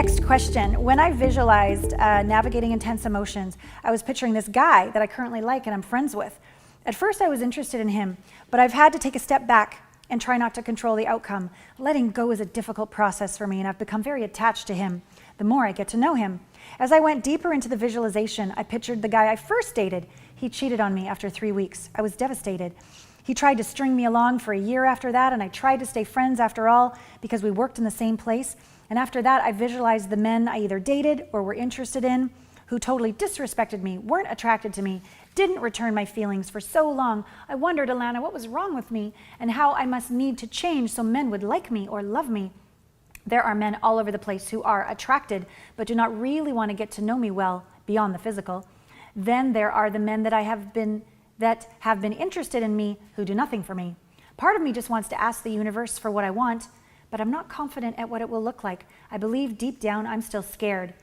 Next question. When I visualized navigating intense emotions, I was picturing this guy that I currently like and I'm friends with. At first I was interested in him, but I've had to take a step back and try not to control the outcome. Letting go is a difficult process for me, and I've become very attached to him the more I get to know him. As I went deeper into the visualization, I pictured the guy I first dated. He cheated on me after 3 weeks. I was devastated. He tried to string me along for a year after that, and I tried to stay friends after all because we worked in the same place. And after that, I visualized the men I either dated or were interested in who totally disrespected me, weren't attracted to me, didn't return my feelings for so long. I wondered, Allana, what was wrong with me and how I must need to change so men would like me or love me. There are men all over the place who are attracted but do not really want to get to know me well beyond the physical. Then there are the men that have been interested in me who do nothing for me. Part of me just wants to ask the universe for what I want, but I'm not confident at what it will look like. I believe deep down I'm still scared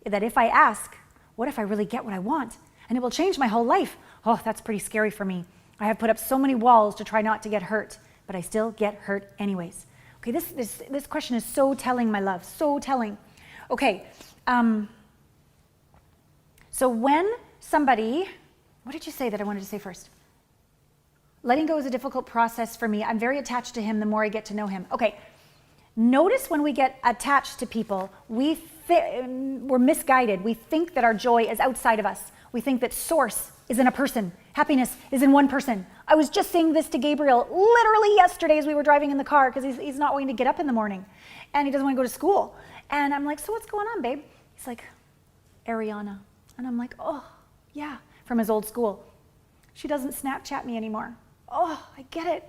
that if I ask, what if I really get what I want? And it will change my whole life. Oh, that's pretty scary for me. I have put up so many walls to try not to get hurt, but I still get hurt anyways. Okay, this question is so telling, my love, so telling. Okay, so when somebody, what did you say that I wanted to say first? Letting go is a difficult process for me. I'm very attached to him the more I get to know him. Okay, notice when we get attached to people, we're misguided. We think that our joy is outside of us. We think that source is in a person. Happiness is in one person. I was just saying this to Gabriel literally yesterday as we were driving in the car because he's not wanting to get up in the morning and he doesn't want to go to school. And I'm like, so what's going on, babe? He's like, Ariana. And I'm like, oh, yeah, from his old school. She doesn't Snapchat me anymore. Oh, I get it.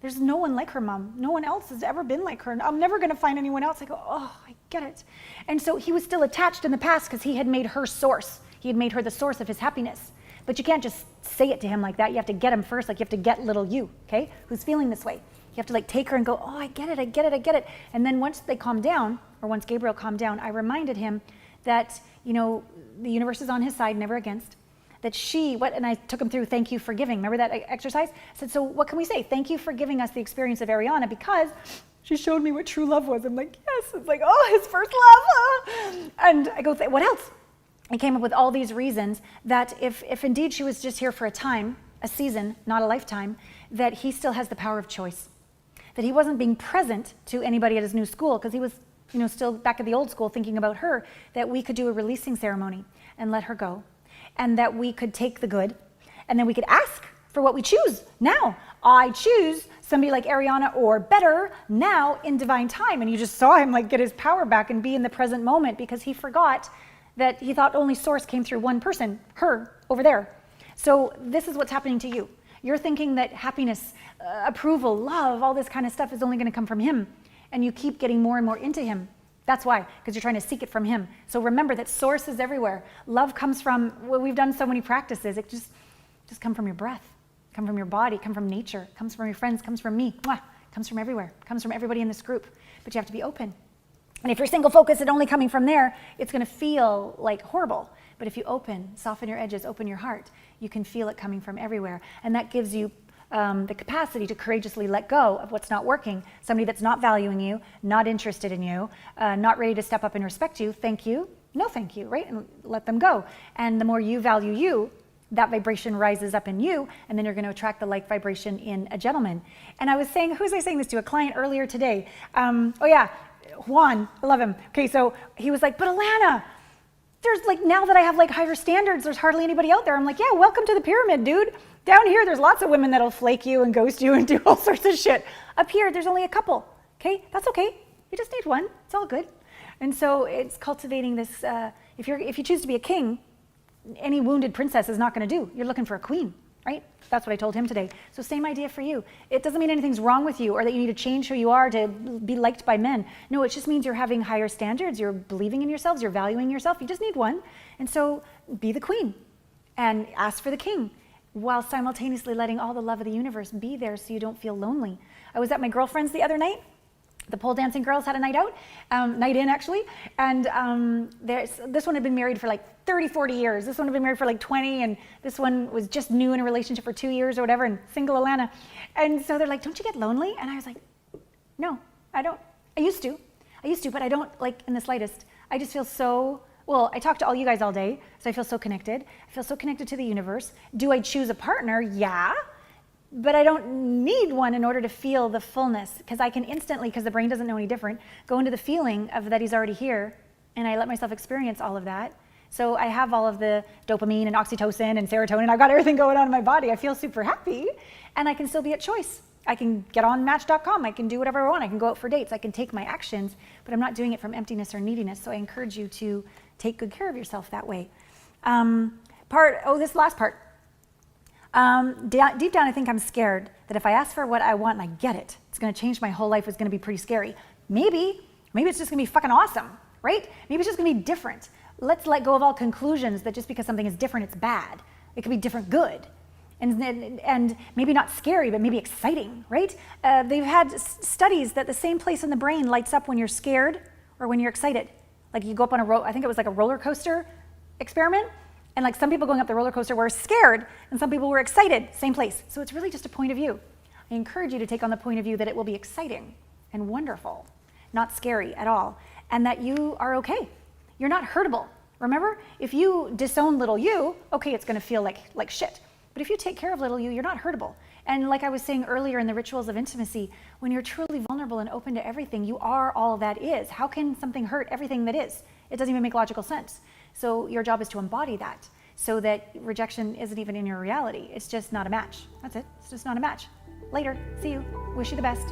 There's no one like her mom. No one else has ever been like her. I'm never going to find anyone else. I go, oh, I get it. And so he was still attached in the past because he had made her source. He had made her the source of his happiness. But you can't just say it to him like that. You have to get him first. Like you have to get little you, okay? Who's feeling this way. You have to like take her and go, oh, I get it, I get it, I get it. And then once they calm down, or once Gabriel calmed down, I reminded him that, you know, the universe is on his side, never against. That and I took him through thank you for giving. Remember that exercise? I said, so what can we say? Thank you for giving us the experience of Ariana because she showed me what true love was. I'm like, yes. It's like, oh, his first love. And I go, what else? I came up with all these reasons that if indeed she was just here for a time, a season, not a lifetime, that he still has the power of choice. That he wasn't being present to anybody at his new school because he was, you know, still back at the old school thinking about her, that we could do a releasing ceremony and let her go. And that we could take the good and then we could ask for what we choose now. I choose somebody like Ariana or better now in divine time. And you just saw him like get his power back and be in the present moment because he forgot that he thought only source came through one person, her, over there. So this is what's happening to you. You're thinking that happiness, approval, love, all this kind of stuff is only going to come from him. And you keep getting more and more into him. That's why, because you're trying to seek it from him. So remember that source is everywhere. Love comes from, well, we've done so many practices. It just come from your breath, come from your body, come from nature, comes from your friends, comes from me, comes from everywhere, comes from everybody in this group. But you have to be open. And if you're single focused and only coming from there, it's going to feel like horrible. But if you open, soften your edges, open your heart, you can feel it coming from everywhere. And that gives you the capacity to courageously let go of what's not working. Somebody that's not valuing you, not interested in you, not ready to step up and respect you, thank you, no thank you, right? And let them go. And the more you value you, that vibration rises up in you, and then you're going to attract the like vibration in a gentleman. And I was saying, who was I saying this to? A client earlier today. Oh yeah, Juan, I love him. Okay, so he was like, but Allana, there's like, now that I have like higher standards, there's hardly anybody out there. I'm like, yeah, welcome to the pyramid, dude. Down here, there's lots of women that'll flake you and ghost you and do all sorts of shit. Up here, there's only a couple, okay? That's okay. You just need one. It's all good. And so it's cultivating this, if you choose to be a king, any wounded princess is not going to do. You're looking for a queen, right? That's what I told him today. So same idea for you. It doesn't mean anything's wrong with you or that you need to change who you are to be liked by men. No, it just means you're having higher standards, you're believing in yourselves, you're valuing yourself. You just need one. And so be the queen and ask for the king while simultaneously letting all the love of the universe be there so you don't feel lonely. I was at my girlfriend's the other night. The pole dancing girls had a night out, night in actually, and this one had been married for like 30, 40 years. This one had been married for like 20, and this one was just new in a relationship for 2 years or whatever, and single Allana. And so they're like, don't you get lonely? And I was like, no, I don't. I used to, but I don't like in the slightest. I just feel so, well, I talk to all you guys all day, so I feel so connected. I feel so connected to the universe. Do I choose a partner? Yeah. But I don't need one in order to feel the fullness, because I can instantly, because the brain doesn't know any different, go into the feeling of that he's already here, and I let myself experience all of that. So I have all of the dopamine and oxytocin and serotonin. I've got everything going on in my body. I feel super happy, and I can still be at choice. I can get on Match.com. I can do whatever I want. I can go out for dates. I can take my actions, but I'm not doing it from emptiness or neediness. So I encourage you to take good care of yourself that way. This last part. Deep down, I think I'm scared that if I ask for what I want and I get it, it's going to change my whole life. It's going to be pretty scary. Maybe it's just going to be fucking awesome, right? Maybe it's just going to be different. Let's let go of all conclusions that just because something is different, it's bad. It could be different good. And maybe not scary, but maybe exciting, right? They've had studies that the same place in the brain lights up when you're scared or when you're excited. Like you go up on I think it was like a roller coaster experiment, and like some people going up the roller coaster were scared, and some people were excited, same place. So it's really just a point of view. I encourage you to take on the point of view that it will be exciting and wonderful, not scary at all, and that you are okay. You're not hurtable. Remember, if you disown little you, okay, it's gonna feel like shit. But if you take care of little you, you're not hurtable. And like I was saying earlier in the rituals of intimacy, when you're truly vulnerable and open to everything, you are all that is. How can something hurt everything that is? It doesn't even make logical sense. So your job is to embody that so that rejection isn't even in your reality. It's just not a match. That's it. It's just not a match. Later. See you. Wish you the best.